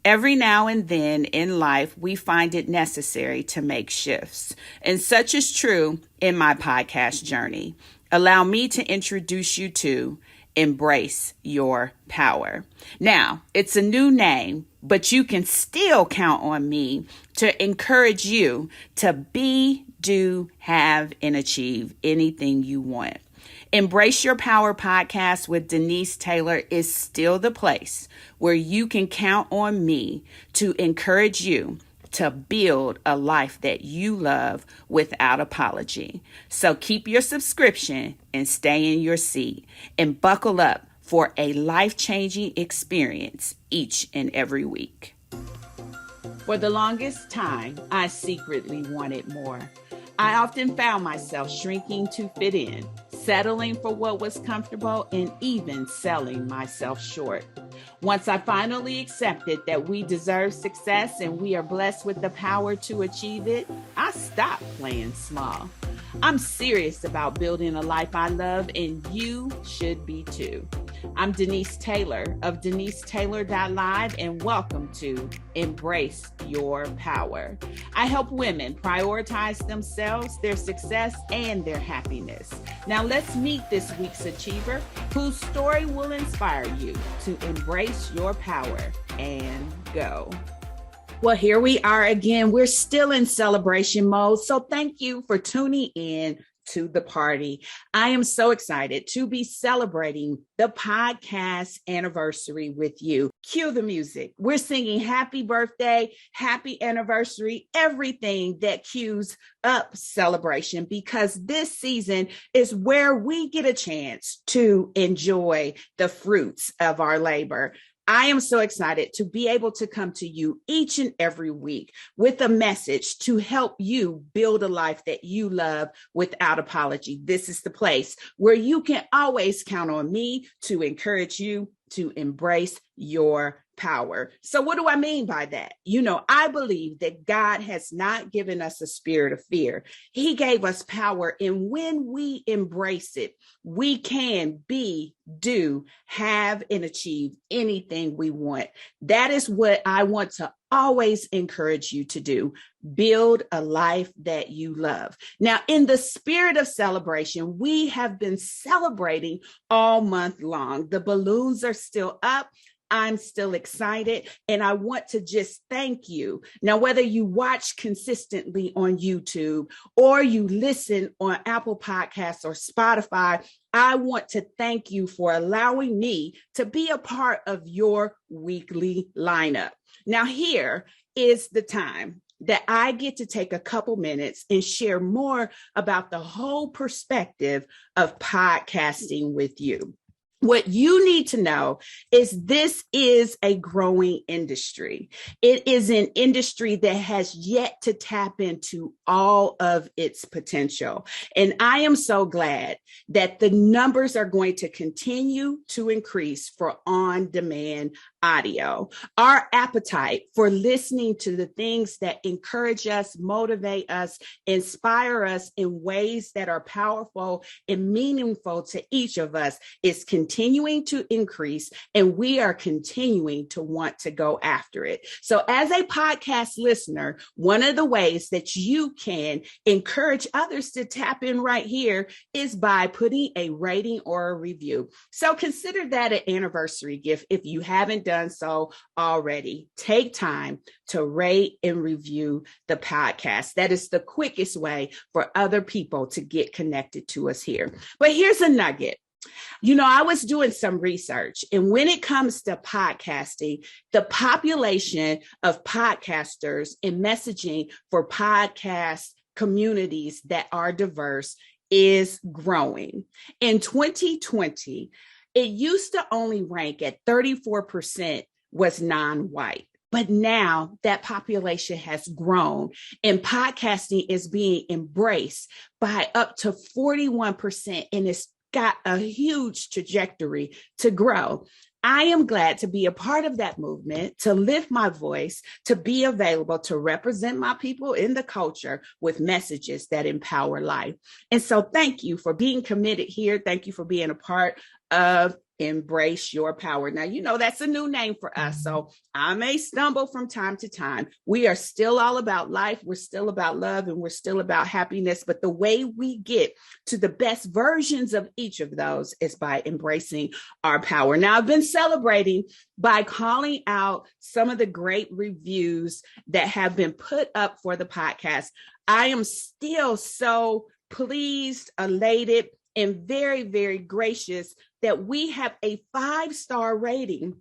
Every now and then in life, we find it necessary to make shifts. And such is true in my podcast journey. Allow me to introduce you to Embrace Your Power. Now, it's a new name, but you can still count on me to encourage you to be, do, have, and achieve anything you want. Embrace Your Power podcast with Denise Taylor is still the place where you can count on me to encourage you to build a life that you love without apology. So keep your subscription and stay in your seat and buckle up for a life-changing experience each and every week. For the longest time, I secretly wanted more. I often found myself shrinking to fit in, settling for what was comfortable, and even selling myself short. Once I finally accepted that we deserve success and we are blessed with the power to achieve it, I stopped playing small. I'm serious about building a life I love, and you should be too. I'm Denise Taylor of DeniseTaylor.live, and welcome to Embrace Your Power. I help women prioritize themselves, their success, and their happiness. Now let's meet this week's achiever whose story will inspire you to embrace your power and go. Well, here we are again. We're still in celebration mode. So thank you for tuning in to the party. I am so excited to be celebrating the podcast anniversary with you. Cue the music. We're singing happy birthday, happy anniversary, everything that cues up celebration, because this season is where we get a chance to enjoy the fruits of our labor. I am so excited to be able to come to you each and every week with a message to help you build a life that you love without apology. This is the place where you can always count on me to encourage you to embrace your power. So what do I mean by that? I believe that God has not given us a spirit of fear. He gave us power. And when we embrace it, we can be, do, have, and achieve anything we want. That is what I want to always encourage you to do. Build a life that you love. Now, in the spirit of celebration, we have been celebrating all month long. The balloons are still up. I'm still excited, and I want to just thank you. Now, whether you watch consistently on YouTube or you listen on Apple Podcasts or Spotify, I want to thank you for allowing me to be a part of your weekly lineup. Now, here is the time that I get to take a couple minutes and share more about the whole perspective of podcasting with you. What you need to know is this is a growing industry. It is an industry that has yet to tap into all of its potential. And I am so glad that the numbers are going to continue to increase for on-demand audio. Our appetite for listening to the things that encourage us, motivate us, inspire us in ways that are powerful and meaningful to each of us is continuing to increase, and we are continuing to want to go after it. So as a podcast listener, one of the ways that you can encourage others to tap in right here is by putting a rating or a review. So consider that an anniversary gift if you haven't done so already. Take time to rate and review the podcast. That is the quickest way for other people to get connected to us here. But here's a nugget. I was doing some research, and when it comes to podcasting, the population of podcasters and messaging for podcast communities that are diverse is growing. In 2020, it used to only rank at 34% was non-white. But now that population has grown, and podcasting is being embraced by up to 41%, and it's got a huge trajectory to grow. I am glad to be a part of that movement, to lift my voice, to be available to represent my people in the culture with messages that empower life. And so thank you for being committed here. Thank you for being a part of Embrace Your Power. Now, you know, that's a new name for us. So I may stumble from time to time. We are still all about life. We're still about love and we're still about happiness. But the way we get to the best versions of each of those is by embracing our power. Now, I've been celebrating by calling out some of the great reviews that have been put up for the podcast. I am still so pleased, elated, and very, very gracious that we have a 5-star rating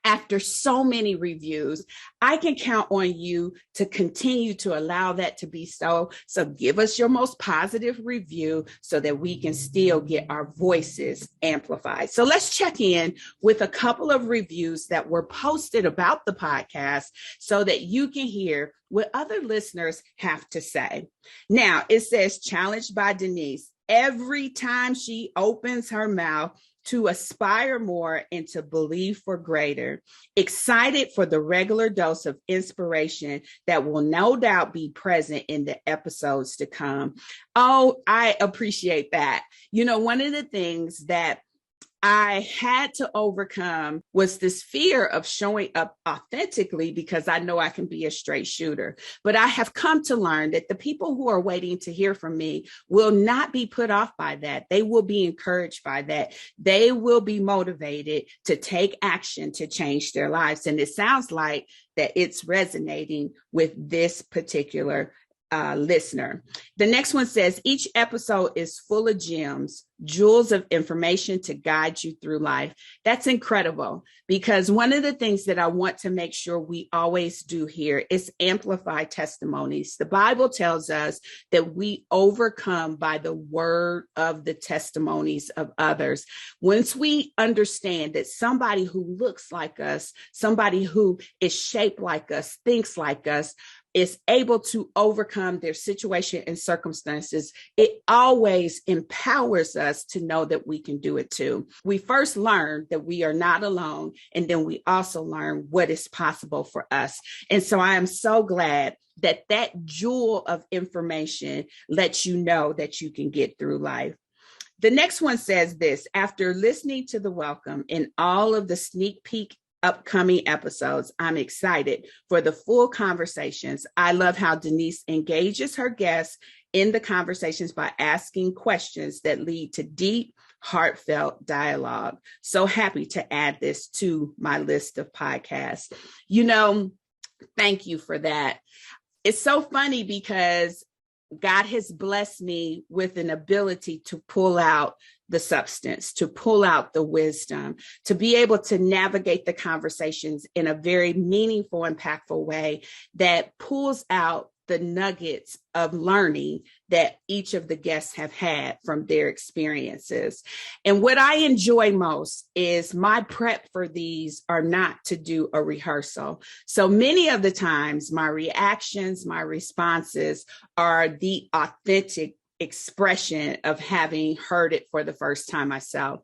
after so many reviews. I can count on you to continue to allow that to be so. So give us your most positive review so that we can still get our voices amplified. So let's check in with a couple of reviews that were posted about the podcast so that you can hear what other listeners have to say. Now, it says, challenged by Denise. Every time she opens her mouth, to aspire more and to believe for greater. Excited for the regular dose of inspiration that will no doubt be present in the episodes to come. Oh, I appreciate that. You know, one of the things that I had to overcome was this fear of showing up authentically because I know I can be a straight shooter. But I have come to learn that the people who are waiting to hear from me will not be put off by that. They will be encouraged by that. They will be motivated to take action to change their lives. And it sounds like that it's resonating with this particular listener. The next one says, each episode is full of gems, jewels of information to guide you through life. That's incredible, because one of the things that I want to make sure we always do here is amplify testimonies. The Bible tells us that we overcome by the word of the testimonies of others. Once we understand that somebody who looks like us, somebody who is shaped like us, thinks like us, is able to overcome their situation and circumstances, it always empowers us to know that we can do it too. We first learn that we are not alone, and then we also learn what is possible for us. And so I am so glad that that jewel of information lets you know that you can get through life. The next one says this: after listening to the welcome and all of the sneak peek upcoming episodes, I'm excited for the full conversations. I love how Denise engages her guests in the conversations by asking questions that lead to deep, heartfelt dialogue. So happy to add this to my list of podcasts. You know, thank you for that. It's so funny because God has blessed me with an ability to pull out the substance, to pull out the wisdom, to be able to navigate the conversations in a very meaningful, impactful way that pulls out the nuggets of learning that each of the guests have had from their experiences. And what I enjoy most is my prep for these are not to do a rehearsal. So many of the times my reactions, my responses are the authentic expression of having heard it for the first time myself.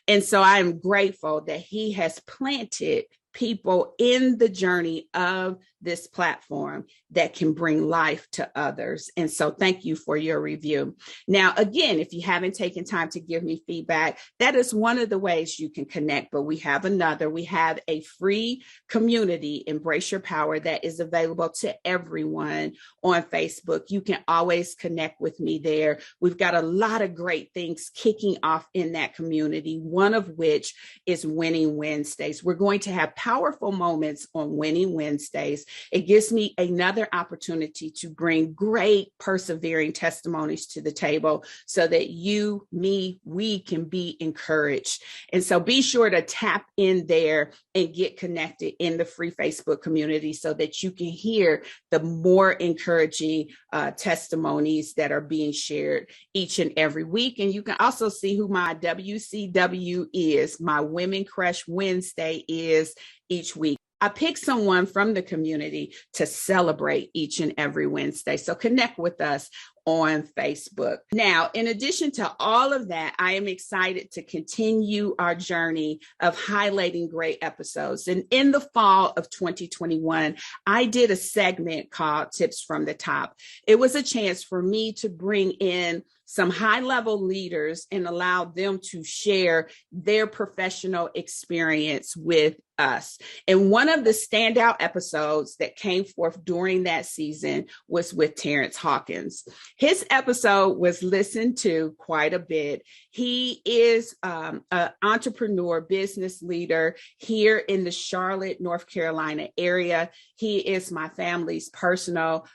And so I'm grateful that he has planted people in the journey of this platform that can bring life to others. And so thank you for your review. Now, again, if you haven't taken time to give me feedback, that is one of the ways you can connect, but we have another. We have a free community, Embrace Your Power, that is available to everyone on Facebook. You can always connect with me there. We've got a lot of great things kicking off in that community, one of which is Winning Wednesdays. We're going to have powerful moments on Winning Wednesdays. It gives me another opportunity to bring great persevering testimonies to the table so that you, me, we can be encouraged. And so be sure to tap in there and get connected in the free Facebook community so that you can hear the more encouraging testimonies that are being shared each and every week. And you can also see who my WCW is, my Women Crush Wednesday is each week. I pick someone from the community to celebrate each and every Wednesday. So connect with us on Facebook. Now, in addition to all of that, I am excited to continue our journey of highlighting great episodes. And in the fall of 2021, I did a segment called Tips from the Top. It was a chance for me to bring in some high-level leaders and allow them to share their professional experience with us. And one of the standout episodes that came forth during that season was with Terrence Hawkins. His episode was listened to quite a bit. He is an entrepreneur, business leader here in the Charlotte, North Carolina area. He is my family's personal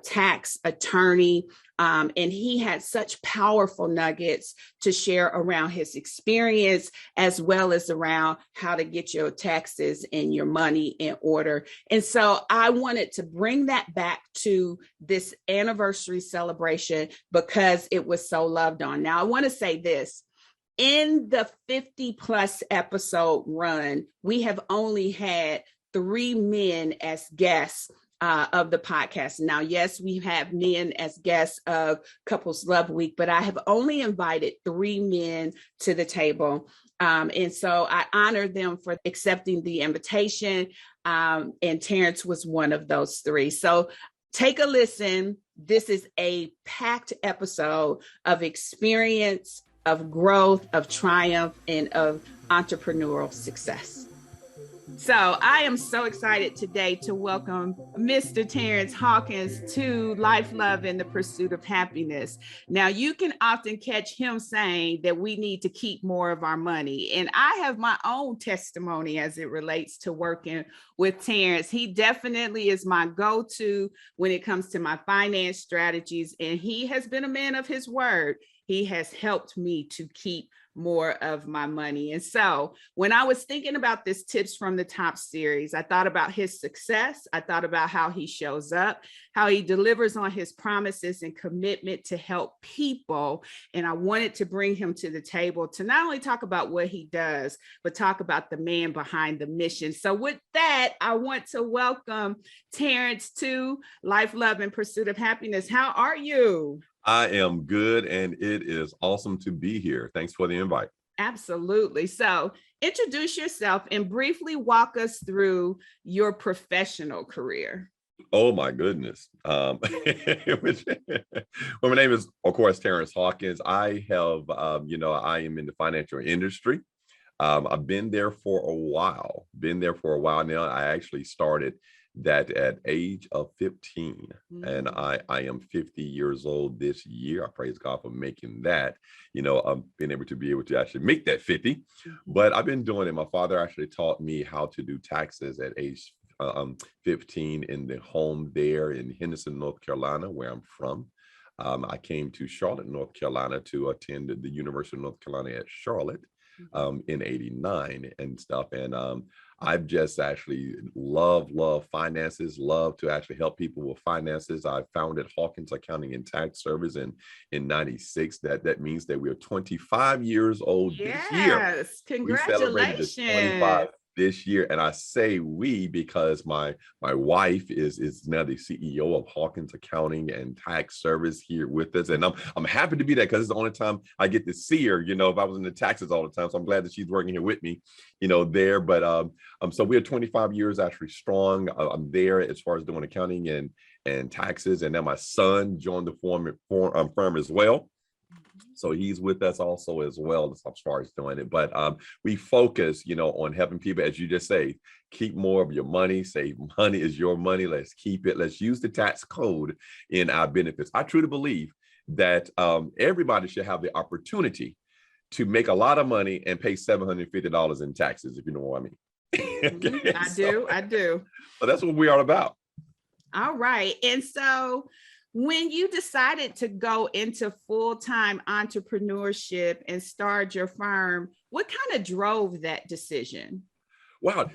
tax attorney. And he had such powerful nuggets to share around his experience, as well as around how to get your taxes and your money in order. And so I wanted to bring that back to this anniversary celebration because it was so loved on. Now, I want to say this. In the 50 plus episode run, we have only had 3 men as guests of the podcast. Now, yes, we have men as guests of Couples Love Week, but I have only invited 3 men to the table. And so I honor them for accepting the invitation. And Terrence was one of those 3. So take a listen. This is a packed episode of experience, of growth, of triumph, and of entrepreneurial success. So I am so excited today to welcome Mr. Terrence Hawkins to Life, Love, and the Pursuit of Happiness. Now, you can often catch him saying that we need to keep more of our money. And I have my own testimony as it relates to working with Terrence. He definitely is my go-to when it comes to my finance strategies. And he has been a man of his word. He has helped me to keep more of my money. And so when I was thinking about this Tips from the Top series, I thought about his success. I thought about how he shows up, how he delivers on his promises and commitment to help people. And I wanted to bring him to the table to not only talk about what he does, but talk about the man behind the mission. So with that, I want to welcome Terrence to Life, Love, and Pursuit of Happiness. How are you? I am good, and it is awesome to be here. Thanks for the invite. Absolutely. So introduce yourself and briefly walk us through your professional career. Oh, my goodness. Well, my name is, of course, Terrence Hawkins. I have, I am in the financial industry. I've been there for a while, now. I actually started that at age of 15, and I am 50 years old this year. I praise God for making that, I've been able to actually make that 50, but I've been doing it. My father actually taught me how to do taxes at age 15 in the home there in Henderson, North Carolina, where I'm from. I came to Charlotte, North Carolina to attend the University of North Carolina at Charlotte in '89 and stuff. And I've just actually love finances, love to actually help people with finances. I founded Hawkins Accounting and Tax Service in '96. That means that we are 25 years old this year. Yes, congratulations. We celebrated the 25 this year, and I say we because my wife is now the CEO of Hawkins Accounting and Tax Service here with us, and I'm happy to be there because it's the only time I get to see her. If I was in the taxes all the time, so I'm glad that she's working here with me, there. But so we're 25 years actually strong. I'm there as far as doing accounting and taxes, and then my son joined the firm as well. So he's with us also as well as far as doing it. But we focus, on helping people, as you just say, keep more of your money. Save money is your money. Let's keep it. Let's use the tax code in our benefits. I truly believe that everybody should have the opportunity to make a lot of money and pay $750 in taxes, if you know what I mean. Okay, I do. So that's what we are about. All right. And so when you decided to go into full-time entrepreneurship and start your firm, what kind of drove that decision? Wow,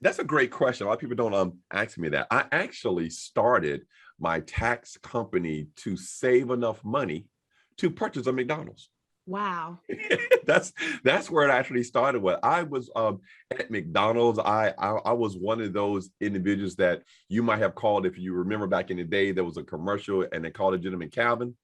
that's a great question. A lot of people don't ask me that. I actually started my tax company to save enough money to purchase a McDonald's. Wow. that's that's where it actually started. When I was at McDonald's, I was one of those individuals that you might have called, if you remember back in the day, there was a commercial and they called a gentleman Calvin.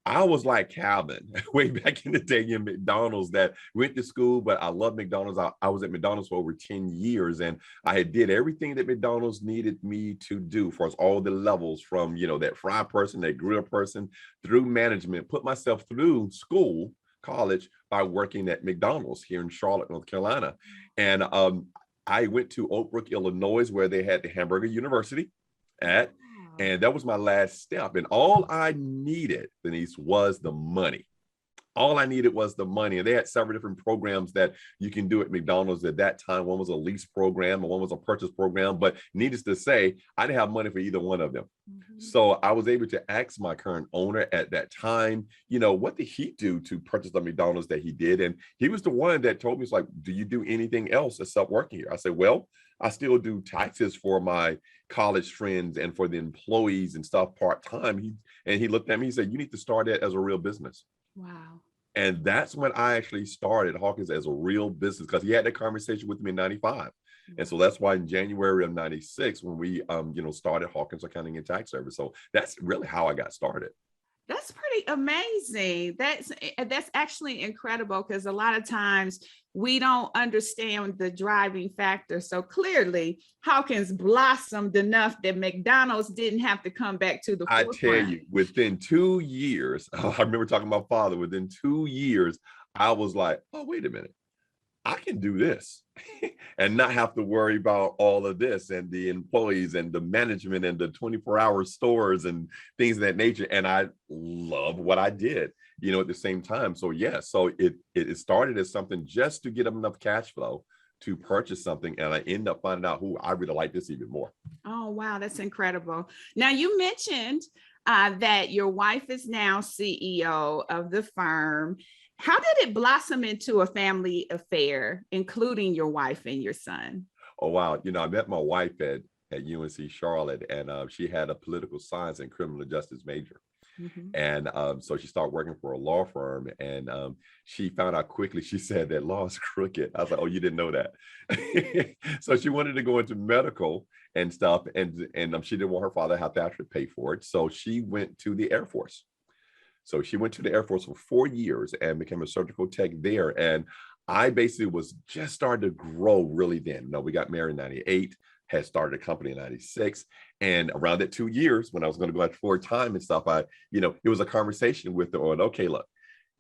I was like Calvin way back in the day in McDonald's, that went to school, but I love McDonald's. I was at McDonald's for over 10 years, and I had did everything that McDonald's needed me to do for us, all the levels from, that fry person, that grill person, through management, put myself through school, college, by working at McDonald's here in Charlotte, North Carolina. And I went to Oak Brook, Illinois, where they had the Hamburger University at. Wow. And that was my last step. And all I needed, Denise, was the money. All I needed was the money. And they had several different programs that you can do at McDonald's at that time. One was a lease program and one was a purchase program. But needless to say, I didn't have money for either one of them. Mm-hmm. So I was able to ask my current owner at that time, what did he do to purchase the McDonald's that he did? And he was the one that told me, it's like, do you do anything else except working here? I said, well, I still do taxes for my college friends and for the employees and stuff part-time. He looked at me, he said, you need to start it as a real business. Wow. And that's when I actually started Hawkins as a real business, because he had that conversation with me in 95. And so that's why in January of 96, when we, started Hawkins Accounting and Tax Service. So that's really how I got started. That's pretty amazing. That's actually incredible, because a lot of times we don't understand the driving factor. So clearly Hawkins blossomed enough that McDonald's didn't have to come back to the forefront. I tell you, within 2 years, I remember talking to my father, within 2 years, I was like, oh, wait a minute, I can do this and not have to worry about all of this and the employees and the management and the 24-hour stores and things of that nature. And I love what I did, at the same time. So so it started as something just to get enough cash flow to purchase something. And I ended up finding out who I really like this even more. Oh, wow. That's incredible. Now, you mentioned that your wife is now CEO of the firm. How did it blossom into a family affair, including your wife and your son? Oh, wow. I met my wife at UNC Charlotte, and she had a political science and criminal justice major. Mm-hmm. And so she started working for a law firm, and she found out quickly, she said that law is crooked. I was like, oh, you didn't know that. So she wanted to go into medical and stuff, and she didn't want her father to have to actually pay for it. So she went to the Air Force. So she went to the Air Force for 4 years and became a surgical tech there. And I basically was just starting to grow really then. We got married in 98, had started a company in 96. And around that 2 years, when I was going to go out full time and stuff, it was a conversation with her on, okay, look,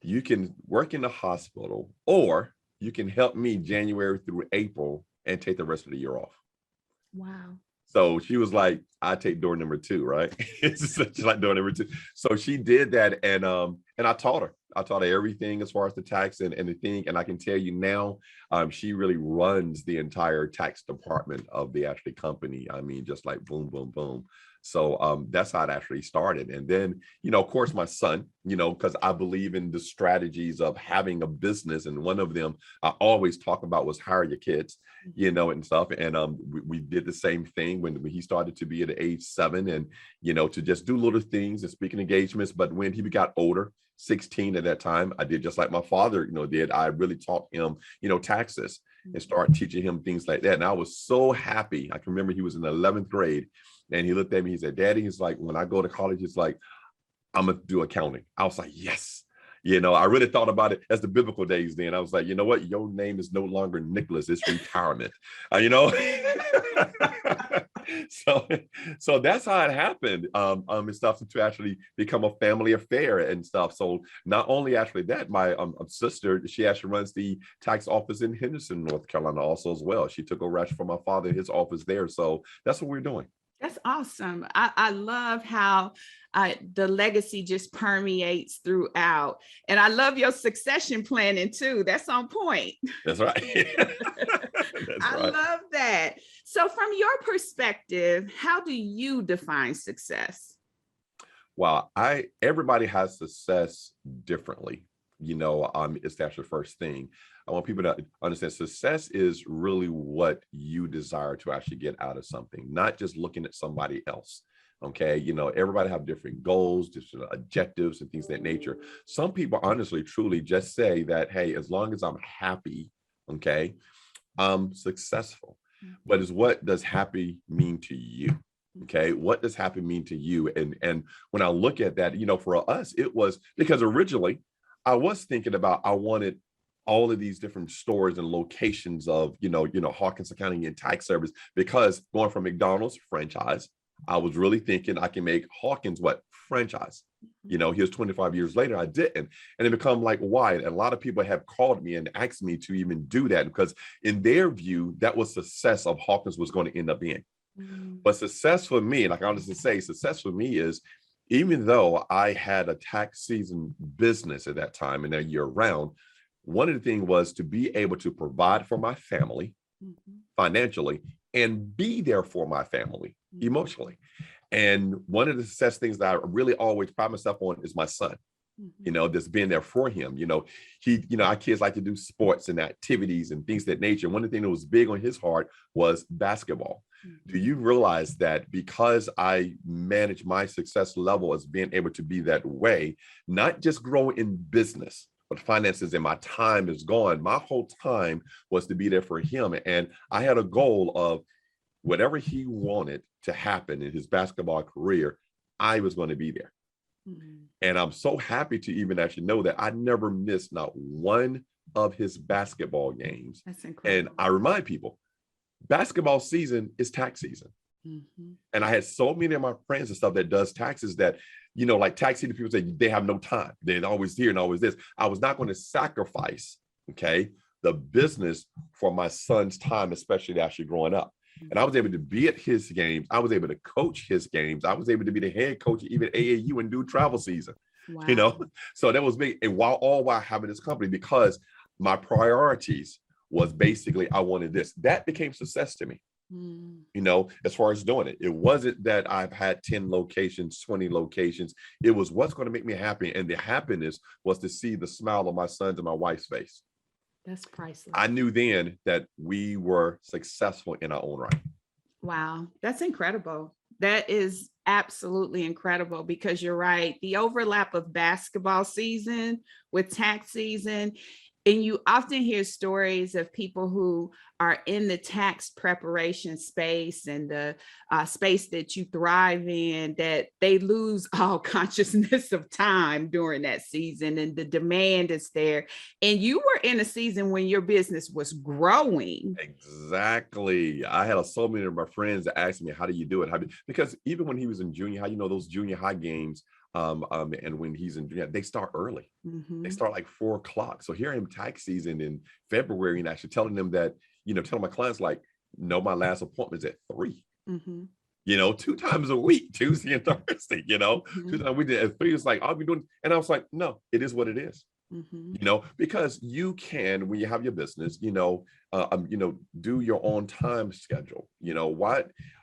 you can work in the hospital, or you can help me January through April and take the rest of the year off. Wow. So she was like, I take door number 2, right? She's like door number 2. So she did that, and I taught her. I taught her everything as far as the tax and the thing. And I can tell you now, she really runs the entire tax department of the actually company. I mean, just like boom, boom, boom. So that's how it actually started. And then, of course, my son, because I believe in the strategies of having a business. And one of them I always talk about was hire your kids, and stuff. And we did the same thing when he started to be at age 7, and, to just do little things and speaking engagements. But when he got older, 16 at that time, I did just like my father, did. I really taught him, taxes, and started teaching him things like that. And I was so happy. I can remember he was in the 11th grade. And he looked at me, he said, Daddy, he's like, when I go to college, it's like, I'm going to do accounting. I was like, yes. I really thought about it as the biblical days then. I was like, you know what? Your name is no longer Nicholas. It's retirement, So that's how it happened. And stuff to actually become a family affair and stuff. So not only actually that, my sister, she actually runs the tax office in Henderson, North Carolina also as well. She took over actually from my father in his office there. So that's what we're doing. That's awesome. I love how the legacy just permeates throughout. And I love your succession planning too. That's on point. That's right. I love that. So from your perspective, how do you define success? Well, everybody has success differently. It's that's the first thing. I want people to understand success is really what you desire to actually get out of something, not just looking at somebody else. Okay, everybody have different goals, different objectives, and things of that nature. Some people honestly, truly just say that, hey, as long as I'm happy, okay, I'm successful. But is what does happy mean to you? Okay, what does happy mean to you? And when I look at that, for us, it was because originally I was thinking about I wanted all of these different stores and locations of Hawkins Accounting and Tax Service, because going from McDonald's franchise, I was really thinking I can make Hawkins what franchise. Here's 25 years later, I didn't. And it become like, why? And a lot of people have called me and asked me to even do that, because in their view, that was success of Hawkins was going to end up being. But success for me, like I honestly say, success for me is, even though I had a tax season business at that time and that year round, one of the things was to be able to provide for my family financially and be there for my family emotionally. And one of the success things that I really always pride myself on is my son, that's being there for him. Our kids like to do sports and activities and things of that nature. One of the things that was big on his heart was basketball. Do you realize that because I manage my success level as being able to be that way, not just grow in business, but finances and my time is gone. My whole time was to be there for him. And I had a goal of whatever he wanted to happen in his basketball career, I was going to be there. And I'm so happy to even actually know that I never missed not one of his basketball games. That's incredible. And I remind people, basketball season is tax season. And I had so many of my friends and stuff that does taxes that, like tax season, people say they have no time. They're always here and always this. I was not going to sacrifice, the business for my son's time, especially actually growing up. And I was able to be at his games. I was able to coach his games. I was able to be the head coach, even AAU, and do travel season. Wow. So that was me. And while having this company, because my priorities was basically, I wanted this. That became success to me. As far as doing it, it wasn't that I've had 10 locations, 20 locations. It was what's going to make me happy. And the happiness was to see the smile of my sons and my wife's face. That's priceless. I knew then that we were successful in our own right. Wow. That's incredible. That is absolutely incredible, because you're right. The overlap of basketball season with tax season, and you often hear stories of people who are in the tax preparation space and the space that you thrive in, that they lose all consciousness of time during that season, and the demand is there. And you were in a season when your business was growing. Exactly. I had so many of my friends that asked me, how do you do it? Because even when he was in junior high, those junior high games, and when he's in, they start early. They start like 4:00. So here in tax season in February, and actually telling them that, telling my clients like, no, my last appointment's at 3. 2 times a week, Tuesday and Thursday, 2 times a week at 3. It's like, I'll be doing, and I was like, no, it is what it is. Because you can, when you have your business, do your own time schedule.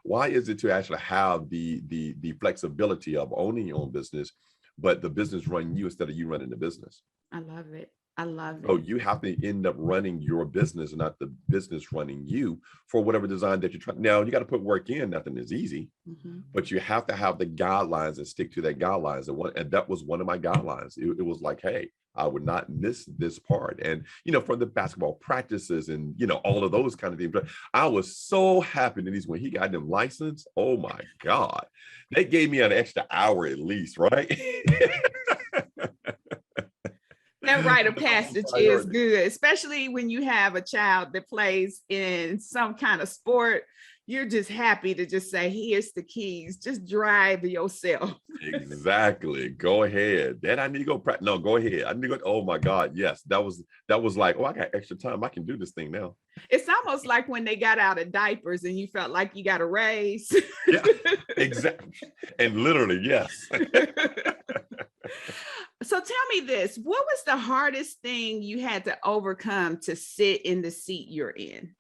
Why is it to actually have the flexibility of owning your own business, but the business running you instead of you running the business? I love it. I love it. So you have to end up running your business and not the business running you for whatever design that you're trying. Now you got to put work in. Nothing is easy, but you have to have the guidelines and stick to that guidelines. And that was one of my guidelines. It was like, hey, I would not miss this part. And, for the basketball practices and, all of those kind of things. But I was so happy, Denise, when he got them licensed. Oh my God. They gave me an extra hour at least, right? That rite of passage is good, especially when you have a child that plays in some kind of sport. You're just happy to just say, here's the keys, just drive yourself. Exactly. Go ahead. Then I need to go practice. No, go ahead. I need to go. Oh my God. Yes. That was like, oh, I got extra time. I can do this thing now. It's almost like when they got out of diapers and you felt like you got a raise. Yeah, exactly. And literally, yes. So tell me this, what was the hardest thing you had to overcome to sit in the seat you're in?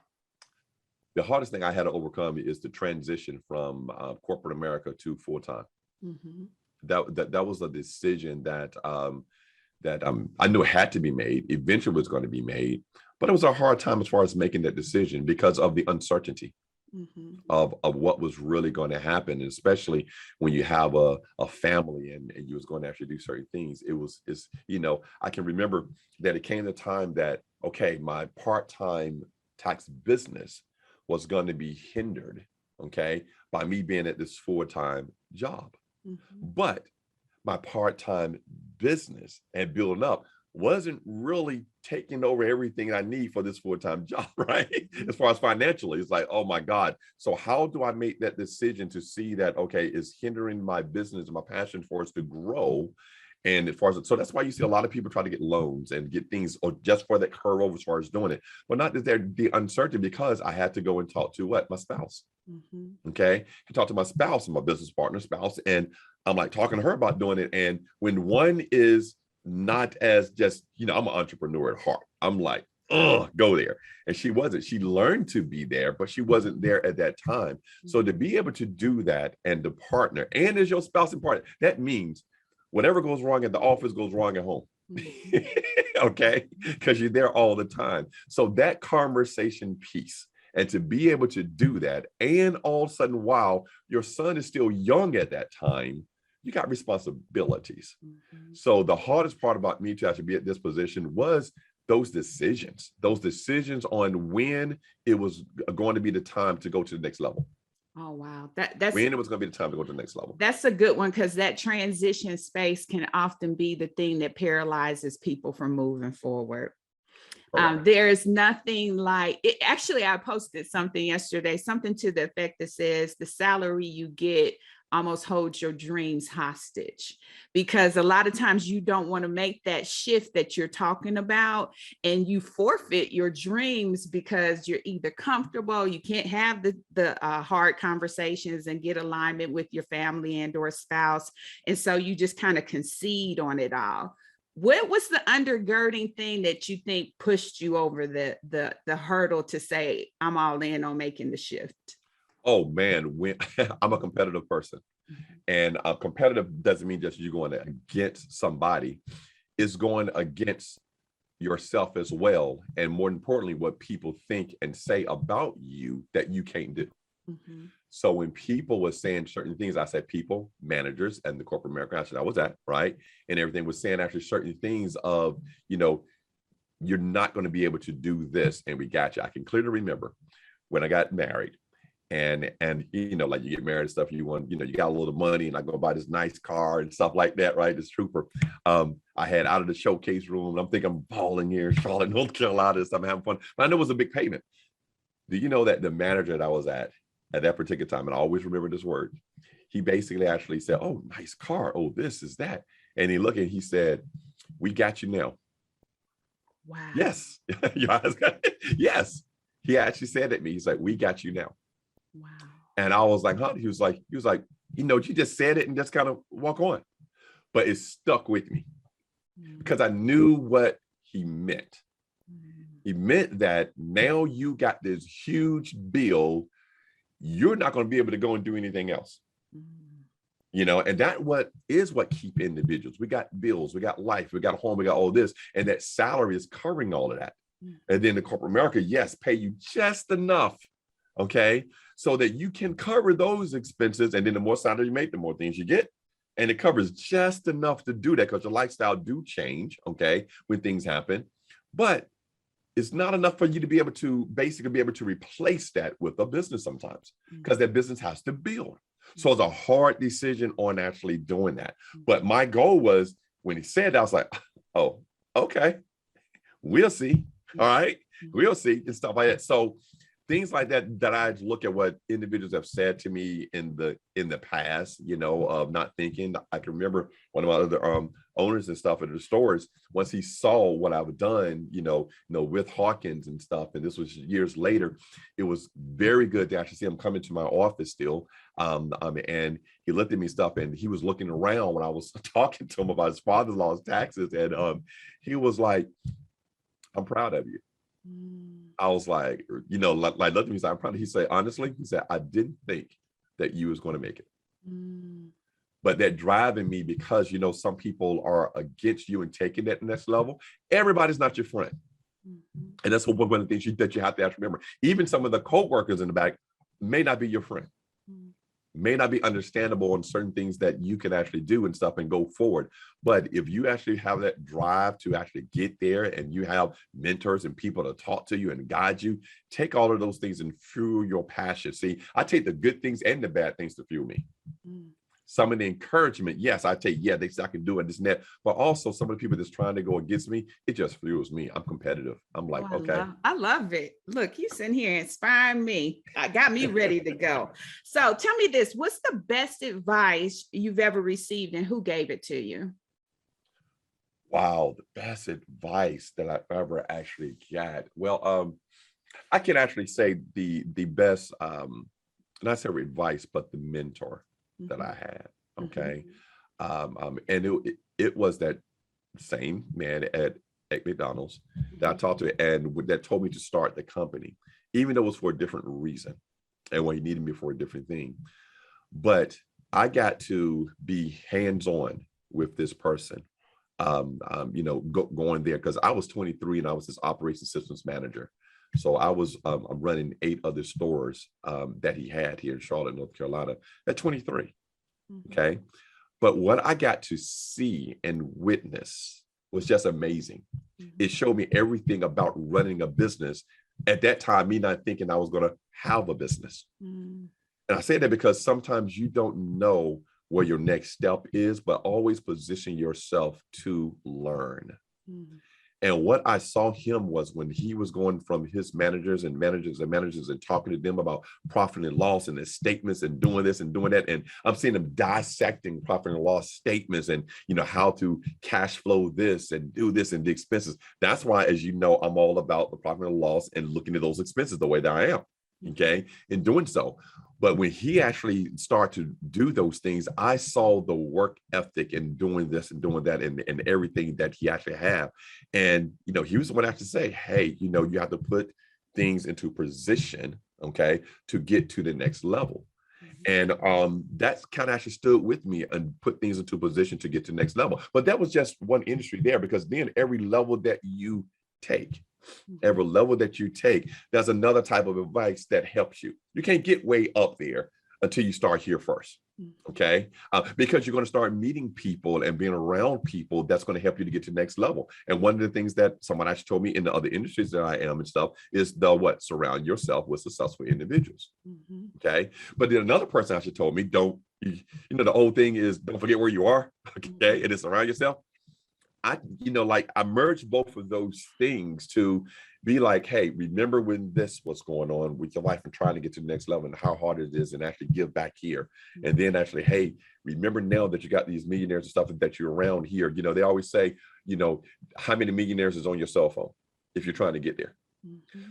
The hardest thing I had to overcome is the transition from corporate America to full-time. That was a decision that I knew it had to be made, eventually was going to be made, but it was a hard time as far as making that decision because of the uncertainty. of what was really going to happen, and especially when you have a family and you was going to actually do certain things. It's I can remember that it came the time that, okay, my part-time tax business was going to be hindered, okay, by me being at this full-time job. But my part-time business and building up wasn't really taking over everything I need for this full-time job, right? As far as financially, it's like, oh my God. So how do I make that decision to see that, okay, is hindering my business and my passion for us to grow? And as far as, so that's why you see a lot of people try to get loans and get things, or just for that curve over as far as doing it. But not that they're the uncertain, because I had to go and talk to what? My spouse. Okay. I talk to my spouse, my business partner spouse, and I'm like talking to her about doing it. And when one is not as just, I'm an entrepreneur at heart, I'm like, oh, go there. And she wasn't. She learned to be there, but she wasn't there at that time. So to be able to do that and to partner, and as your spouse and partner, that means whatever goes wrong at the office goes wrong at home. Okay, because you're there all the time. So that conversation piece, and to be able to do that, and all of a sudden, while your son is still young at that time, you got responsibilities. So the hardest part about me to actually be at this position was those decisions on when it was going to be the time to go to the next level. Oh, wow. That's when it was going to be the time to go to the next level. That's a good one, because that transition space can often be the thing that paralyzes people from moving forward. There is nothing like it. Actually, I posted something yesterday, something to the effect that says the salary you get almost holds your dreams hostage, because a lot of times you don't want to make that shift that you're talking about, and you forfeit your dreams because you're either comfortable, you can't have the hard conversations and get alignment with your family and or spouse, and so you just kind of concede on it all. What was the undergirding thing that you think pushed you over the hurdle to say, I'm all in on making the shift? Oh man, when I'm a competitive person, and competitive doesn't mean just you going against somebody, it's going against yourself as well. And more importantly, what people think and say about you that you can't do. So when people were saying certain things, I said people, managers, and the corporate America I was at, right? And everything was saying actually certain things of, you're not going to be able to do this. And we got you. I can clearly remember when I got married, and like you get married and stuff, you want, you got a little money, and I go buy this nice car and stuff like that, right? This Trooper. I had out of the showcase room, and I'm thinking I'm balling here in Charlotte, North Carolina, and stuff, having fun. But I know it was a big payment. Do you know that the manager that I was at that particular time, and I always remember this word, he basically actually said, oh, nice car. Oh, this is that. And he looked and he said, we got you now. Wow. Yes. Yes. He actually said that to me. He's like, we got you now. Wow. And I was like, huh? He was like, you just said it and just kind of walk on. But it stuck with me because I knew what he meant. He meant that now you got this huge bill, you're not going to be able to go and do anything else. And that what keep individuals. We got bills, we got life, we got home, we got all this, and that salary is covering all of that. And then the corporate America, yes, pay you just enough, okay, so that you can cover those expenses. And then the more salary you make, the more things you get, and it covers just enough to do that, because your lifestyle do change, okay, when things happen, but it's not enough for you to be able to basically be able to replace that with a business sometimes, because that business has to build. So it's a hard decision on actually doing that. But my goal was, when he said that, I was like, oh, okay, we'll see. All right, we'll see, and stuff like that. So things like that I look at what individuals have said to me in the past, of not thinking. I can remember one of my other owners and stuff at the stores, once he saw what I've done, with Hawkins and stuff, and this was years later, it was very good to actually see him come into my office still. And he looked at me stuff, and he was looking around when I was talking to him about his father-in-law's taxes, and he was like, I'm proud of you. I was like, like looked at me, he said, I'm proud of you. He said, honestly, he said, I didn't think that you was going to make it. But that driving me, because, some people are against you and taking that next level. Everybody's not your friend. And that's one of the things that you have to have to remember. Even some of the co-workers in the back may not be your friend, may not be understandable on certain things that you can actually do and stuff and go forward. But if you actually have that drive to actually get there, and you have mentors and people to talk to you and guide you, take all of those things and fuel your passion. See, I take the good things and the bad things to fuel me. Some of the encouragement, yes, I take, yeah, they say I can do it, this and that. But also some of the people that's trying to go against me, it just fuels me. I'm competitive. I'm like, okay. I love it. Look, you sitting here inspiring me. I got me ready to go. So tell me this, what's the best advice you've ever received, and who gave it to you? Wow, the best advice that I've ever actually got. Well, I can actually say the best, not say advice, but the mentor that I had. Okay. And it was that same man at McDonald's that I talked to, and that told me to start the company, even though it was for a different reason and when he needed me for a different thing. But I got to be hands-on with this person, going there, because I was 23 and I was his operations systems manager. So I was I'm running 8 other stores that he had here in Charlotte, North Carolina at 23. Okay. But what I got to see and witness was just amazing. It showed me everything about running a business. At that time, me not thinking I was going to have a business. And I say that because sometimes you don't know where your next step is, but always position yourself to learn. And what I saw him was, when he was going from his managers and talking to them about profit and loss and his statements and doing this and doing that. And I'm seeing him dissecting profit and loss statements and, how to cash flow this and do this and the expenses. That's why, as you know, I'm all about the profit and loss and looking at those expenses the way that I am. Okay. In doing so. But when he actually started to do those things, I saw the work ethic in doing this and doing that and everything that he actually had. And, he was the one to actually say, hey, you have to put things into position, okay, to get to the next level. And that kind of actually stood with me and put things into position to get to the next level. But that was just one industry there, because then every level that you take, there's another type of advice that helps you. You can't get way up there until you start here first. Okay. Because you're going to start meeting people and being around people that's going to help you to get to the next level. And one of the things that someone actually told me in the other industries that I am and stuff is surround yourself with successful individuals. Okay. But then another person actually told me, the old thing is, don't forget where you are. Okay. And it's surround yourself. I merged both of those things to be like, hey, remember when this was going on with your life and trying to get to the next level and how hard it is, and actually give back here. And then actually, hey, remember now that you got these millionaires and stuff that you're around here. They always say, how many millionaires is on your cell phone if you're trying to get there?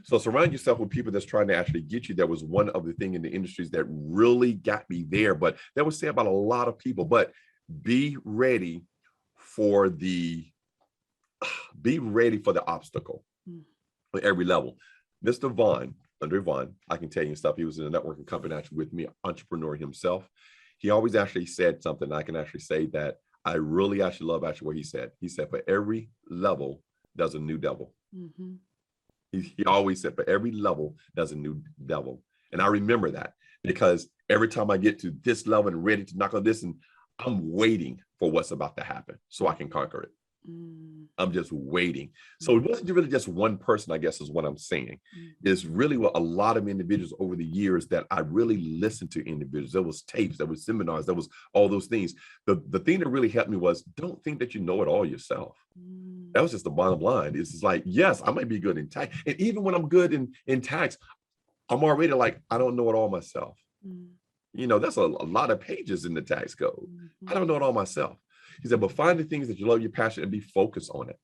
So surround yourself with people that's trying to actually get you. That was one of the things in the industries that really got me there. But that was said about a lot of people. But be ready for the obstacle at every level. Mr. Andre Vaughn, I can tell you stuff. He was in a networking company actually with me, entrepreneur himself. He always actually said something. I can actually say that I really actually love actually what he said. He said, for every level, there's a new devil. He always said, for every level, there's a new devil. And I remember that, because every time I get to this level and ready to knock on this, and I'm waiting for what's about to happen so I can conquer it. I'm just waiting. So it wasn't really just one person, I guess is what I'm saying. It's really what a lot of individuals over the years that I really listened to individuals. There was tapes, there was seminars, there was all those things. The thing that really helped me was, don't think that you know it all yourself. That was just the bottom line. It's just like, yes, I might be good in tax. And even when I'm good in tax, I'm already like, I don't know it all myself. That's a lot of pages in the tax code. I don't know it all myself. He said, but find the things that you love, your passion, and be focused on it.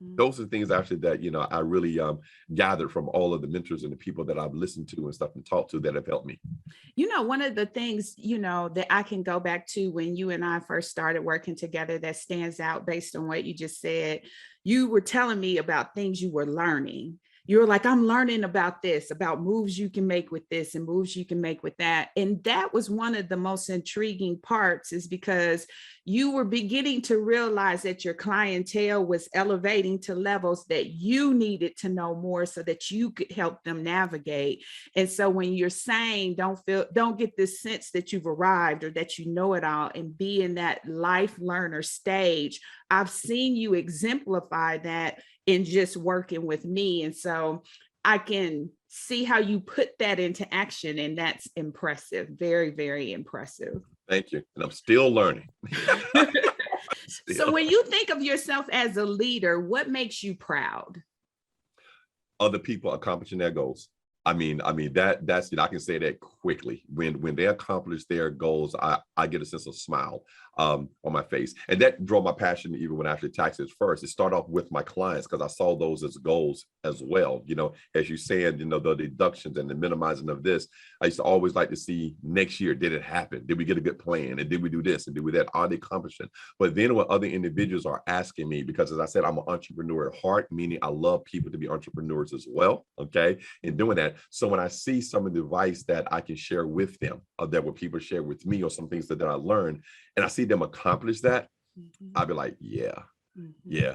Those are the things actually that, I really gathered from all of the mentors and the people that I've listened to and stuff and talked to that have helped me. One of the things, that I can go back to when you and I first started working together that stands out based on what you just said, you were telling me about things you were learning. You're like, I'm learning about this, about moves you can make with this and moves you can make with that. And that was one of the most intriguing parts, is because you were beginning to realize that your clientele was elevating to levels that you needed to know more so that you could help them navigate. And so when you're saying don't get this sense that you've arrived or that you know it all, and be in that life learner stage, I've seen you exemplify that in just working with me. And so I can see how you put that into action. And that's impressive. Very, very impressive. Thank you. And I'm still learning. So when you think of yourself as a leader, what makes you proud? Other people accomplishing their goals. I mean, that's, I can say that quickly. When they accomplish their goals, I get a sense of smile on my face. And that drove my passion even when I actually taxes first. It started off with my clients because I saw those as goals as well. As you said, the deductions and the minimizing of this, I used to always like to see next year, did it happen? Did we get a good plan? And did we do this? And did we that? Are they accomplishing? But then when other individuals are asking me, because as I said, I'm an entrepreneur at heart, meaning I love people to be entrepreneurs as well. Okay. In doing that. So when I see some of the advice that I can share with them, or that what people share with me, or some things that I learned, and I see them accomplish that, I'll be like, yeah,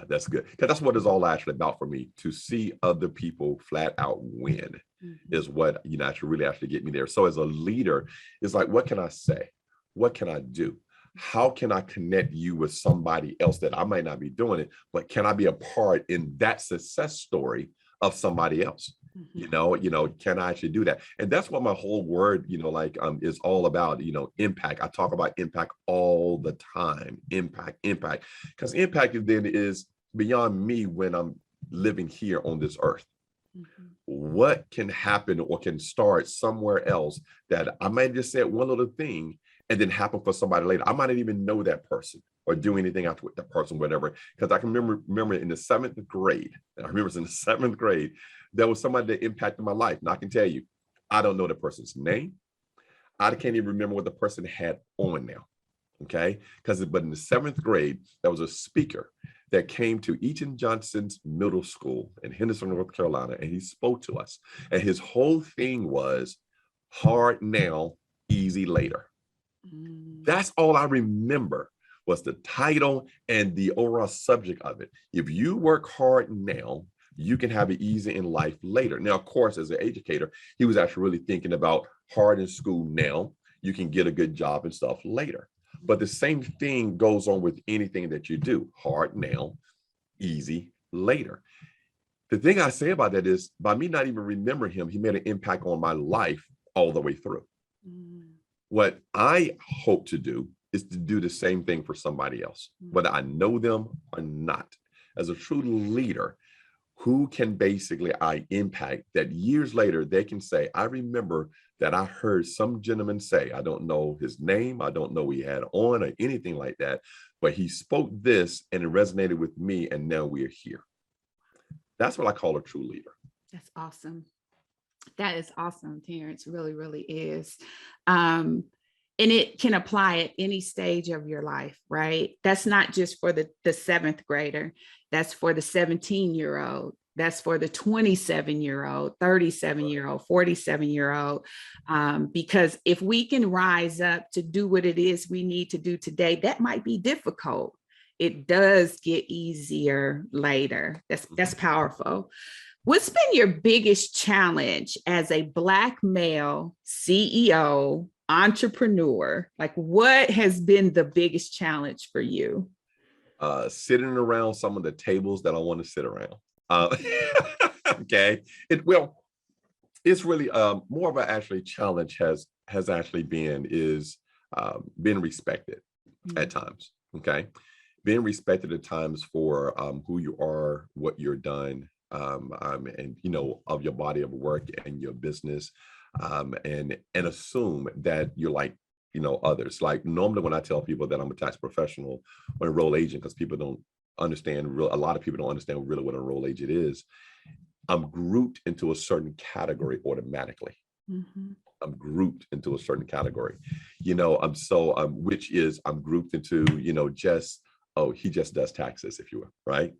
that's good. Because that's what it's all actually about for me. To see other people flat out win is what, actually get me there. So as a leader, it's like, what can I say? What can I do? How can I connect you with somebody else that I might not be doing it, but can I be a part in that success story of somebody else? Can I actually do that? And that's what my whole word, is all about, impact. I talk about impact all the time. Impact, because impact then is beyond me when I'm living here on this earth. What can happen or can start somewhere else that I might just say one little thing and then happen for somebody later. I might not even know that person or do anything after with that person, whatever. Because I can remember in the 7th grade, there was somebody that impacted my life. And I can tell you, I don't know the person's name. I can't even remember what the person had on now. Okay. But in the 7th grade, there was a speaker that came to Eaton Johnson's middle school in Henderson, North Carolina, and he spoke to us. And his whole thing was hard now, easy later. That's all I remember was the title and the overall subject of it. If you work hard now, you can have it easy in life later. Now, of course, as an educator, he was actually really thinking about hard in school now, you can get a good job and stuff later. But the same thing goes on with anything that you do. Hard now, easy later. The thing I say about that is, by me not even remembering him, he made an impact on my life all the way through. What I hope to do is to do the same thing for somebody else, whether I know them or not. As a true leader, who can basically I impact that years later, they can say, I remember that I heard some gentleman say, I don't know his name, I don't know what he had on or anything like that, but he spoke this and it resonated with me, and now we're here. That's what I call a true leader. That's awesome. That is awesome, Terrence. Really, really is. And it can apply at any stage of your life, right? That's not just for the 7th grader. That's for the 17-year-old. That's for the 27-year-old, 37-year-old, 47-year-old. Because if we can rise up to do what it is we need to do today, that might be difficult. It does get easier later. That's powerful. What's been your biggest challenge as a Black male CEO, entrepreneur? Like, what has been the biggest challenge for you? Sitting around some of the tables that I want to sit around. Okay. It's really more of an actually challenge has actually been being respected at times. Okay. Being respected at times for who you are, what you're done, and of your body of work and your business, and assume that you're like others. Like normally when I tell people that I'm a tax professional or enroll agent, because people don't understand a lot of people don't understand really what a enroll agent is. I'm grouped into a certain category automatically. I'm grouped into a certain category, which is I'm grouped into just oh, he just does taxes, if you will, right?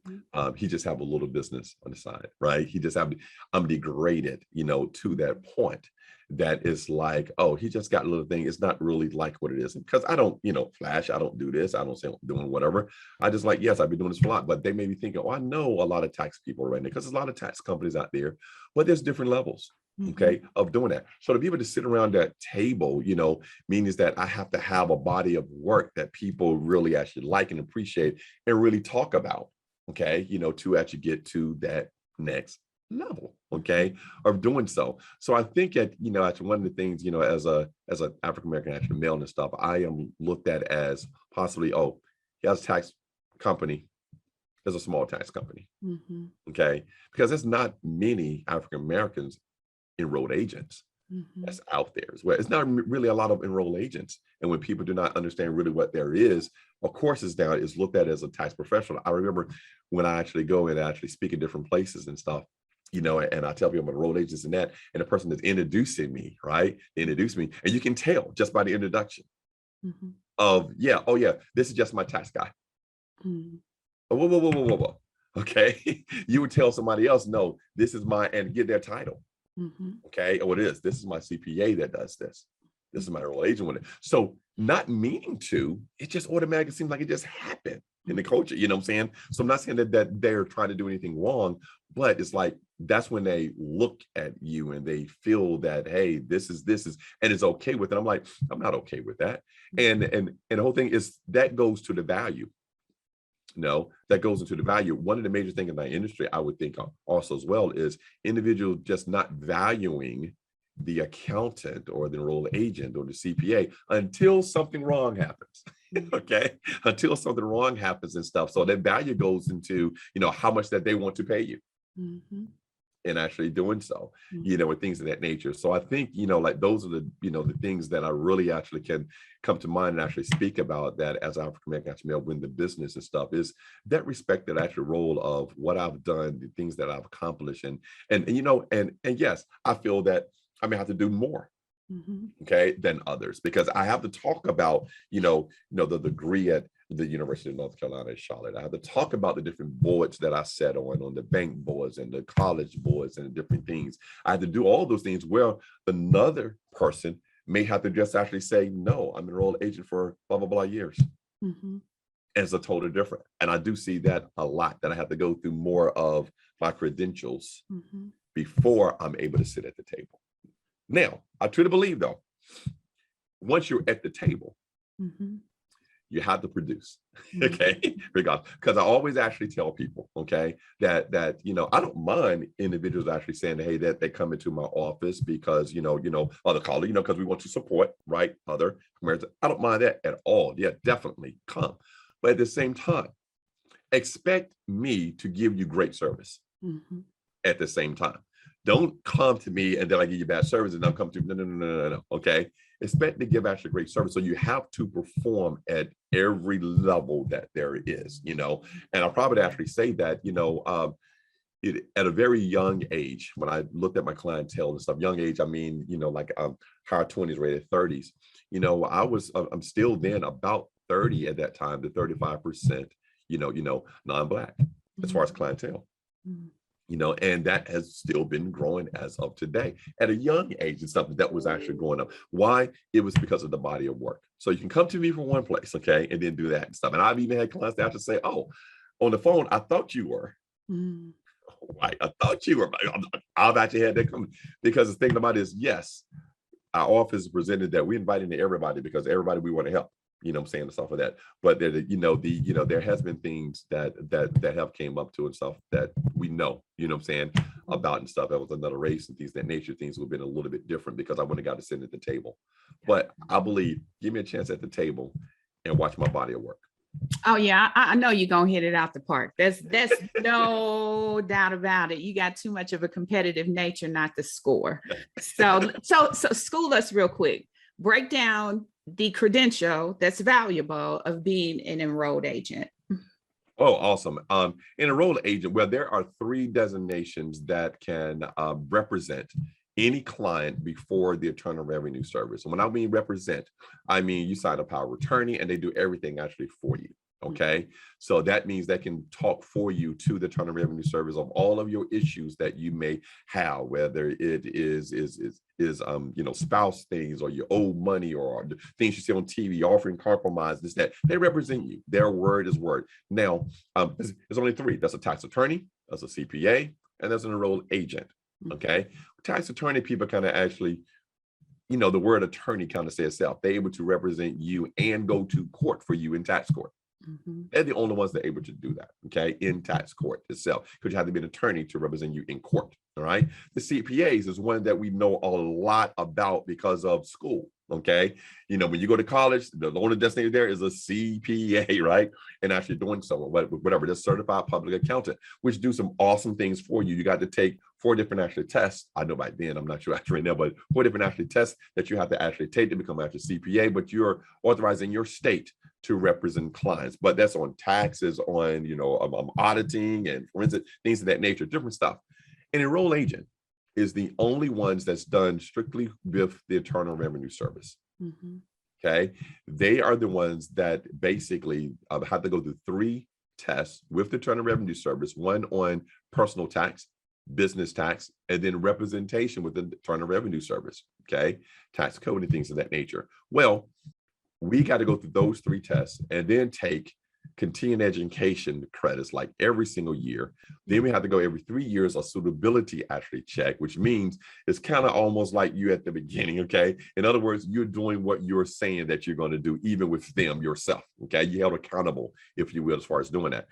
He just have a little business on the side, right? He just have, I'm degraded, to that point that is like, oh, he just got a little thing. It's not really like what it is. Because I don't, flash, I don't do this. I don't say I'm doing whatever. I just like, yes, I've been doing this for a lot, but they may be thinking, oh, I know a lot of tax people right now because there's a lot of tax companies out there, but there's different levels. Okay, of doing that. So to be able to sit around that table, means that I have to have a body of work that people really actually like and appreciate and really talk about. Okay, to actually get to that next level, okay, of doing so. So I think actually one of the things, as an African American actually male and stuff, I am looked at as possibly, oh, he has a tax company. There's a small tax company. Okay, because there's not many African Americans enrolled agents that's out there as well. It's not really a lot of enrolled agents. And when people do not understand really what there is, of course, it's looked at as a tax professional. I remember when I actually go and actually speak in different places and stuff, and I tell people I'm enrolled agents and that, and the person that's introducing me, right? They introduce me, and you can tell just by the introduction of, yeah, oh yeah, this is just my tax guy. Whoa, whoa, whoa, whoa, whoa, whoa. Okay. You would tell somebody else, no, this is my, and get their title. Okay, or this is my CPA that does this. This is my enrolled agent with it. So not meaning to, it just automatically seems like it just happened in the culture. You know what I'm saying? So I'm not saying that they're trying to do anything wrong, but it's like that's when they look at you and they feel that, hey, this is, and it's okay with it. I'm like, I'm not okay with that. And the whole thing is that goes to the value. No, that goes into the value. One of the major things in my industry, I would think also as well, is individuals just not valuing the accountant or the enrolled agent or the CPA until something wrong happens. Okay, until something wrong happens and stuff. So that value goes into, how much that they want to pay you. And actually doing so, and things of that nature. So I think, like those are the, the things that I really actually can come to mind and actually speak about that as African American male win the business and stuff, is that respect, that actual role of what I've done, the things that I've accomplished. And yes, I feel that I may have to do more. Okay, than others, because I have to talk about, the degree at the University of North Carolina at Charlotte. I have to talk about the different boards that I sat on the bank boards and the college boards and the different things. I have to do all those things where another person may have to just actually say, no, I'm an enrolled agent for blah, blah, blah years. It's a totally different. And I do see that a lot, that I have to go through more of my credentials before I'm able to sit at the table. Now, I truly believe, though, once you're at the table, you have to produce, okay? Because I always actually tell people, okay, that I don't mind individuals actually saying, hey, that they come into my office because, other colleagues, because we want to support, right, other Americans. I don't mind that at all. Yeah, definitely come. But at the same time, expect me to give you great service at the same time. Don't come to me and then I give you bad service and don't come to me. No. Okay. Expect to give actually great service. So you have to perform at every level that there is, and I'll probably actually say that, at a very young age, when I looked at my clientele and stuff, young age, I mean, like high 20s, rated 30s, I'm still then about 30 at that time to 35%, non-Black as far as clientele. And that has still been growing as of today at a young age. It's something that was actually going up. Why? It was because of the body of work. So you can come to me from one place, okay, and then do that and stuff. And I've even had clients that have to say, oh, on the phone, I thought you were. Right, I thought you were. I've actually had that come, because the thing about it is, yes, our office presented that we invited everybody because everybody we want to help. I'm saying, and stuff like that. But there, there has been things that have came up to and stuff that we know, what I'm saying, about and stuff. That was another race and things that nature, things would have been a little bit different because I wouldn't have got to sit at the table. But I believe, give me a chance at the table and watch my body of work. Oh yeah, I know you're gonna hit it out the park. That's no doubt about it. You got too much of a competitive nature not to score. So school us real quick. Break down the credential that's valuable of being an enrolled agent. Oh, awesome. An enrolled agent, well, there are 3 designations that can represent any client before the Internal Revenue Service. And when I mean represent, I mean you sign a power of attorney and they do everything actually for you. Okay, so that means they can talk for you to the Internal Revenue Service of all of your issues that you may have, whether it is spouse things, or your old money, or the things you see on TV, offering compromise, this, that. They represent you. Their word is word. Now, there's only three. That's a tax attorney, that's a CPA, and that's an enrolled agent. Okay, tax attorney people kind of actually, the word attorney kind of says itself. They're able to represent you and go to court for you in tax court. They're the only ones that are able to do that, okay, in tax court itself, because you have to be an attorney to represent you in court, all right? The CPAs is one that we know a lot about because of school, okay? When you go to college, the only destination there is a CPA, right? And actually doing so, whatever, just certified public accountant, which do some awesome things for you. You got to take 4 different actually tests. I know back then, I'm not sure actually right now, but 4 different actually tests that you have to actually take to become actually CPA, but you're authorized in your state to represent clients. But that's on taxes, on auditing and forensic things of that nature, different stuff. An enrolled agent is the only ones that's done strictly with the Internal Revenue Service. Okay, they are the ones that basically have to go through 3 tests with the Internal Revenue Service, one on personal tax, business tax, and then representation with the Internal Revenue Service, okay, tax code and things of that nature. Well, we got to go through those 3 tests and then take continuing education credits like every single year. Then we have to go every 3 years a suitability actually check, which means it's kind of almost like you at the beginning, okay? In other words, you're doing what you're saying that you're going to do, even with them yourself, okay? You're held accountable, if you will, as far as doing that.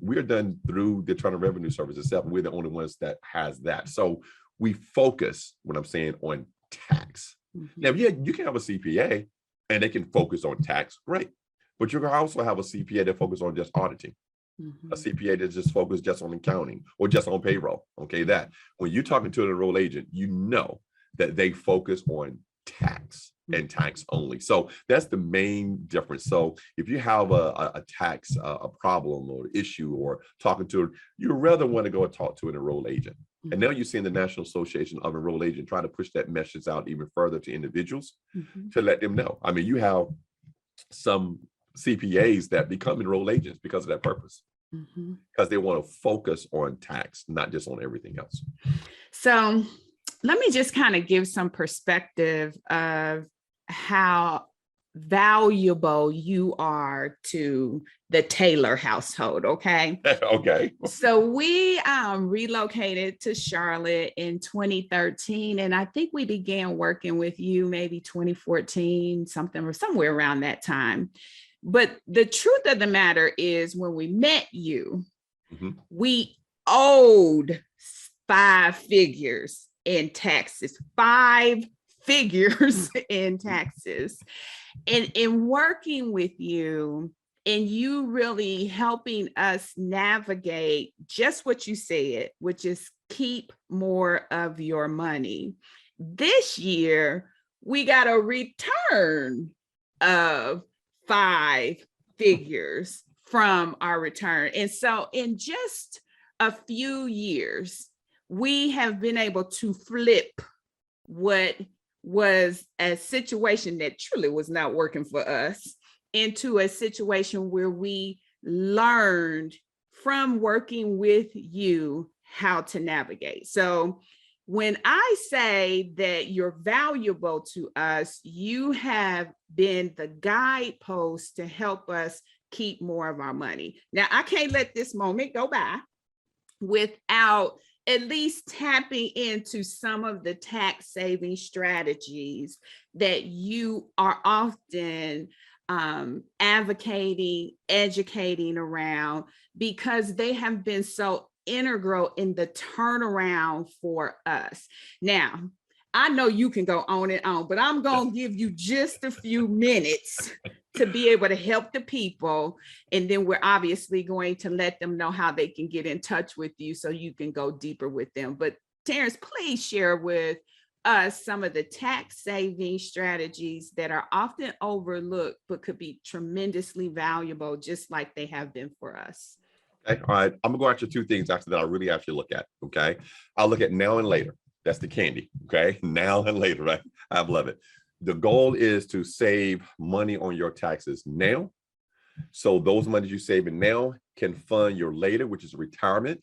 We're done through the Internal Revenue Service itself, and we're the only ones that has that. So we focus, what I'm saying, on tax. Now, yeah, you can have a CPA and they can focus on tax, great. But you can also have a CPA that focuses on just auditing, a CPA that just focuses just on accounting or just on payroll. Okay, that when you're talking to an enrolled agent, you know that they focus on tax and tax only. So that's the main difference. So if you have a tax a problem or issue or talking to, you rather want to go and talk to an enrolled agent. And now you're seeing the National Association of Enrolled Agents try to push that message out even further to individuals to let them know. I mean, you have some CPAs that become enrolled agents because of that purpose, because they want to focus on tax, not just on everything else. So let me just kind of give some perspective of how valuable you are to the Taylor household. Okay. Okay. So we relocated to Charlotte in 2013, and I think we began working with you maybe 2014, something or somewhere around that time. But the truth of the matter is, when we met you, we owed 5 figures in taxes, 5 figures in taxes. And in working with you and you really helping us navigate just what you said, which is keep more of your money. This year, we got a return of 5 figures from our return. And so in just a few years, we have been able to flip what was a situation that truly was not working for us into a situation where we learned from working with you how to navigate. So when I say that you're valuable to us, you have been the guidepost to help us keep more of our money. Now, I can't let this moment go by without at least tapping into some of the tax saving strategies that you are often advocating, educating around, because they have been so integral in the turnaround for us. Now, I know you can go on and on, but I'm going to give you just a few minutes to be able to help the people. And then we're obviously going to let them know how they can get in touch with you so you can go deeper with them. But Terrence, please share with us some of the tax saving strategies that are often overlooked, but could be tremendously valuable, just like they have been for us. Okay, all right. I'm gonna go after 2 things after that I really actually look at. Okay, I'll look at now and later. That's the candy. Okay, now and later, right? I love it. The goal is to save money on your taxes now So those monies you're saving now can fund your later, which is retirement,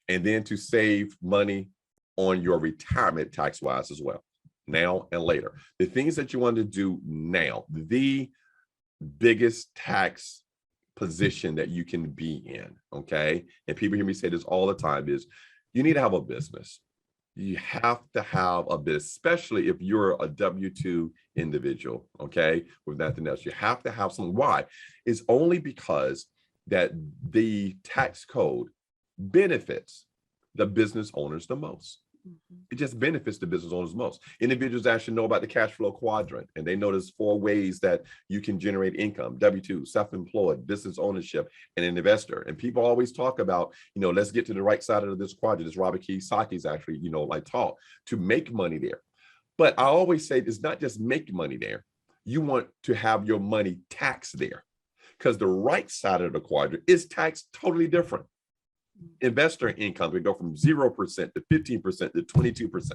and then to save money on your retirement tax-wise as well, now and later. The things that you want to do now, the biggest tax position that you can be in, okay? And people hear me say this all the time is you need to have a business. You have to have a business, especially if you're a W-2 individual, okay? With nothing else, you have to have some. Why? It's only because that the tax code benefits the business owners the most. It just benefits the business owners most. Individuals actually know about the cash flow quadrant, and they know there's 4 ways that you can generate income: W-2, self-employed, business ownership, and an investor. And people always talk about, let's get to the right side of this quadrant. This Robert Kiyosaki's actually, taught to make money there. But I always say it's not just make money there. You want to have your money taxed there, because the right side of the quadrant is taxed totally different. Investor income can go from 0% to 15% to 22%.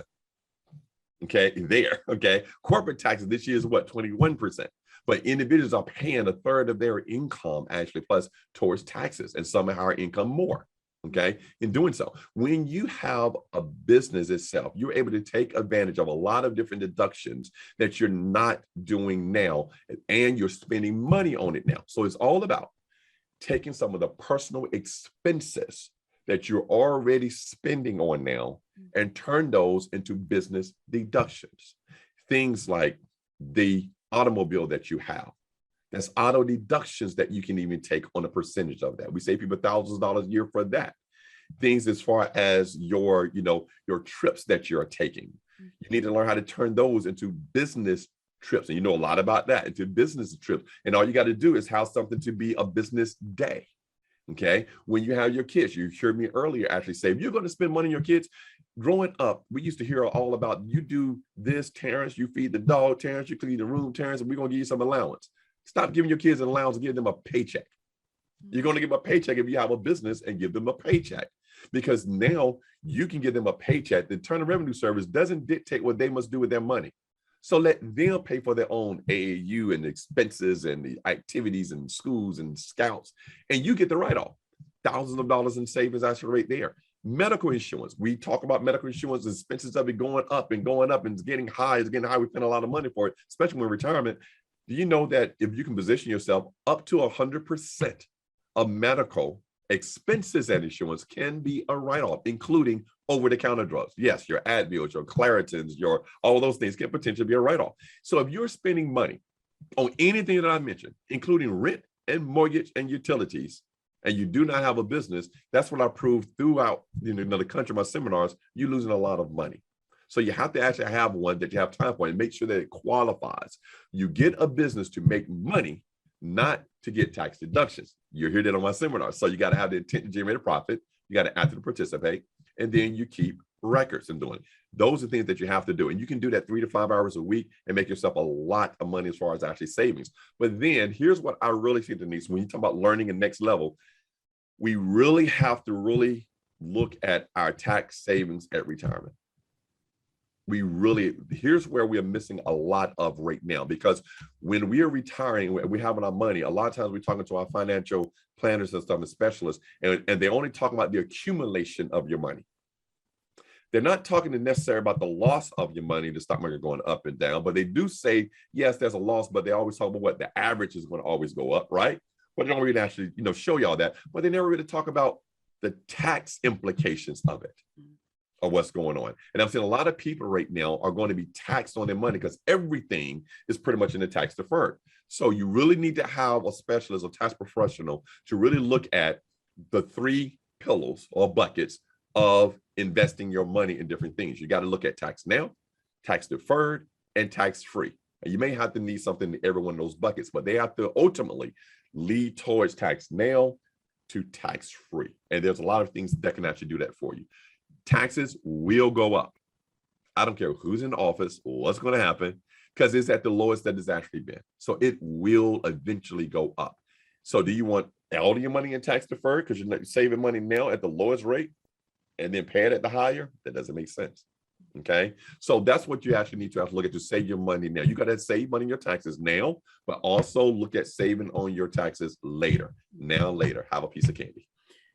Okay, there. Okay, corporate taxes this year is what, 21%. But individuals are paying a third of their income actually plus towards taxes, and some of our income more. Okay, in doing so, when you have a business itself, you're able to take advantage of a lot of different deductions that you're not doing now, and you're spending money on it now. So it's all about taking some of the personal expenses that you're already spending on now and turn those into business deductions. Things like the automobile that you have. That's auto deductions that you can even take on a percentage of that. We save people thousands of dollars a year for that. Things as far as your trips that you're taking. You need to learn how to turn those into business trips. And you know a lot about that, into business trips. And all you got to do is have something to be a business day. Okay. When you have your kids, you heard me earlier actually say, if you're going to spend money on your kids, growing up, we used to hear all about, you do this, Terrence, you feed the dog, Terrence, you clean the room, Terrence, and we're going to give you some allowance. Stop giving your kids an allowance and give them a paycheck. You're going to give them a paycheck if you have a business, and give them a paycheck, because now you can give them a paycheck. The Internal Revenue Service doesn't dictate what they must do with their money. So let them pay for their own AAU and expenses and the activities and schools and scouts, and you get the write-off. Thousands of dollars in savings actually right there. Medical insurance. We talk about medical insurance, expenses of it going up and going up, and it's getting high. It's getting high. We spend a lot of money for it, especially when retirement. Do you know that if you can position yourself up to 100% of medical expenses and insurance can be a write-off, including over-the-counter drugs? Yes, your Advils, your Claritins, all those things can potentially be a write-off. So if you're spending money on anything that I mentioned, including rent and mortgage and utilities, and you do not have a business, that's what I proved throughout the country, my seminars, you're losing a lot of money. So you have to actually have one that you have time for and make sure that it qualifies. You get a business to make money, not to get tax deductions. You hear that on my seminar. So you got to have the intent to generate a profit. You got to actively participate, and then you keep records and doing it. Those are things that you have to do. And you can do that 3 to 5 hours a week and make yourself a lot of money as far as actually savings. But then here's what I really think, Denise, when you talk about learning and next level, we really have to really look at our tax savings at retirement. Here's where we are missing a lot of right now, because when we are retiring, we're having our money, a lot of times we're talking to our financial planners and stuff and specialists, and they only talk about the accumulation of your money. They're not talking necessarily about the loss of your money, the stock market going up and down, but they do say, yes, there's a loss, but they always talk about what the average is going to always go up, right? But they don't really actually, show y'all that, but they never really talk about the tax implications of it, of what's going on. And I'm seeing a lot of people right now are going to be taxed on their money because everything is pretty much in the tax deferred. So you really need to have a specialist or tax professional to really look at the 3 pillars or buckets of investing your money in different things. You got to look at tax now, tax deferred, and tax free. And you may have to need something in every one of those buckets, but they have to ultimately lead towards tax now to tax free. And there's a lot of things that can actually do that for you. Taxes will go up. I don't care who's in office, what's going to happen, because it's at the lowest that it's actually been. So it will eventually go up. So do you want all of your money in tax deferred because you're saving money now at the lowest rate and then pay it at the higher? That doesn't make sense. Okay. So that's what you actually need to have to look at, to save your money now. You got to save money in your taxes now, but also look at saving on your taxes later. Now, later, have a piece of candy.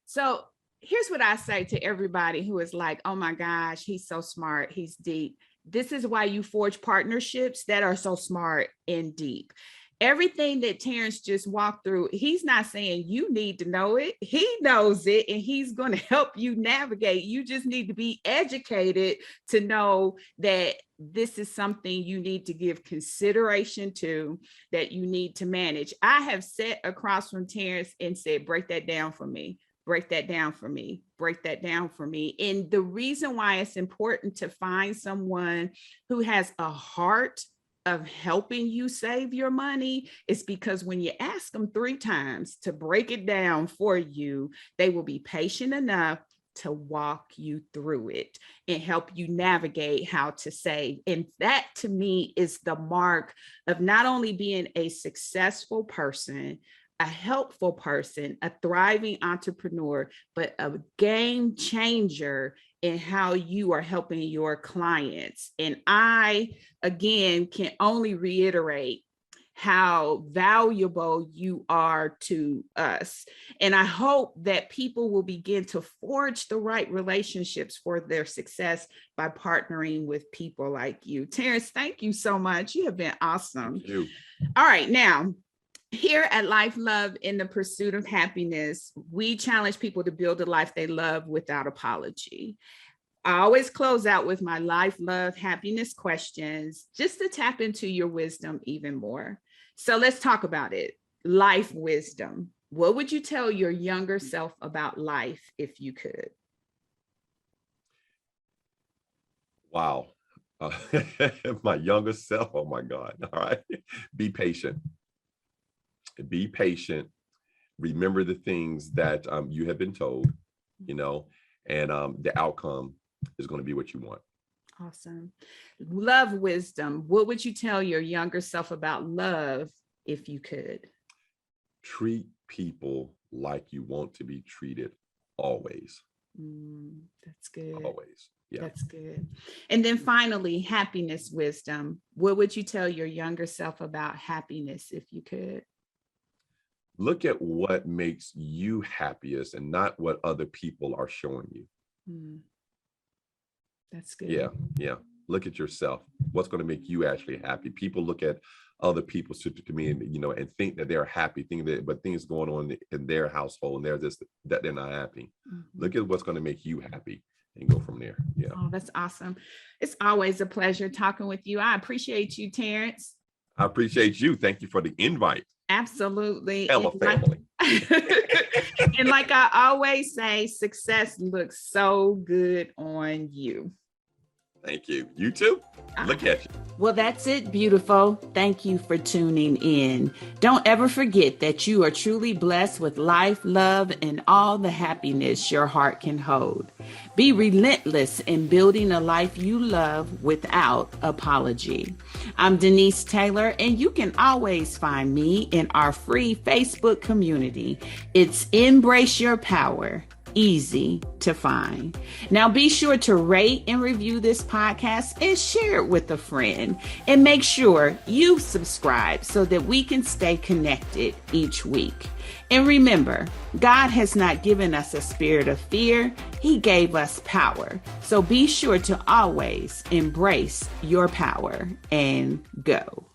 So here's what I say to everybody who is like, oh my gosh, he's so smart, he's deep. This is why you forge partnerships that are so smart and deep. Everything that Terrence just walked through, he's not saying you need to know it. He knows it, and he's going to help you navigate. You just need to be educated to know that this is something you need to give consideration to, that you need to manage. I have sat across from Terrence and said, break that down for me. Break that down for me, break that down for me. And the reason why it's important to find someone who has a heart of helping you save your money is because when you ask them 3 times to break it down for you, they will be patient enough to walk you through it and help you navigate how to save. And that to me is the mark of not only being a successful person, a helpful person, a thriving entrepreneur, but a game changer in how you are helping your clients. And I, again, can only reiterate how valuable you are to us. And I hope that people will begin to forge the right relationships for their success by partnering with people like you. Terrence, thank you so much. You have been awesome. Thank you. All right, now, here at Life, Love, in the Pursuit of Happiness, we challenge people to build a life they love without apology. I always close out with my life, love, happiness questions, just to tap into your wisdom even more. So let's talk about it. Life wisdom. What would you tell your younger self about life if you could? Wow. My younger self. Oh my God. All right. Be patient. Be patient. Remember the things that you have been told, and the outcome is going to be what you want. Awesome. Love wisdom. What would you tell your younger self about love if you could? Treat people like you want to be treated always. That's good. Always. Yeah. That's good. And then finally, happiness wisdom. What would you tell your younger self about happiness if you could? Look at what makes you happiest and not what other people are showing you. That's good. Yeah. Look at yourself. What's going to make you actually happy? People look at other people to me and think that they're happy, but things going on in their household and they're just that they're not happy. Look at what's going to make you happy and go from there. Yeah. Oh, that's awesome. It's always a pleasure talking with you. I appreciate you, Terrence. I appreciate you. Thank you for the invite. Absolutely. Hella family. And like I always say, success looks so good on you. Thank you. You too. Look at you. Well, that's it, beautiful. Thank you for tuning in. Don't ever forget that you are truly blessed with life, love, and all the happiness your heart can hold. Be relentless in building a life you love without apology. I'm Denise Taylor, and you can always find me in our free Facebook community. It's Embrace Your Power. Easy to find. Now be sure to rate and review this podcast and share it with a friend. And make sure you subscribe so that we can stay connected each week. And remember, God has not given us a spirit of fear. He gave us power. So be sure to always embrace your power and go.